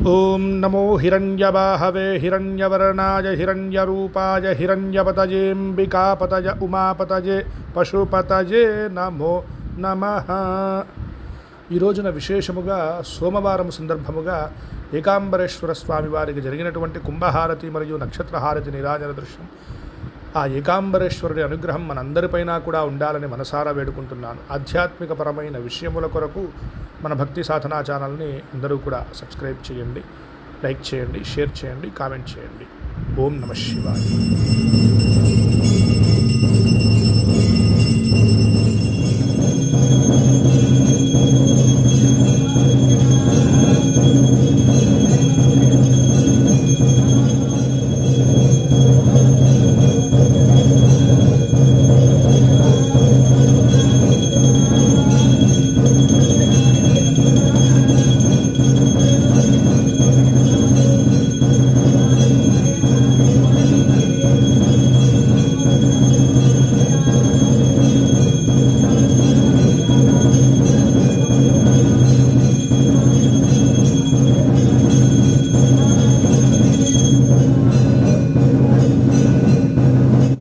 ఓం నమో హిరణ్యవాహవే హిరణ్యవర్ణాయ హిరణ్యరూపాయ హిరణ్యపతజేంబికాపతజ ఉమాపతజే పశుపతజే నమో నమః. ఈ రోజున విశేషముగా సోమవారం సందర్భముగా ఏకాంబరేశ్వర స్వామి వారికి జరిగినటువంటి కుంభహారతి మరియు నక్షత్రహారతి నీరాజన దృశ్యం, ఆ ఏకాంబరేశ్వరుడి అనుగ్రహం మనందరిపైన కూడా ఉండాలని మనసారా వేడుకుంటున్నాను. ఆధ్యాత్మిక పరమైన విషయముల కొరకు మన భక్తి సాధనా ఛానల్ని అందరూ కూడా సబ్స్క్రైబ్ చేయండి, లైక్ చేయండి, షేర్ చేయండి, కామెంట్ చేయండి. ఓం నమః శివాయ.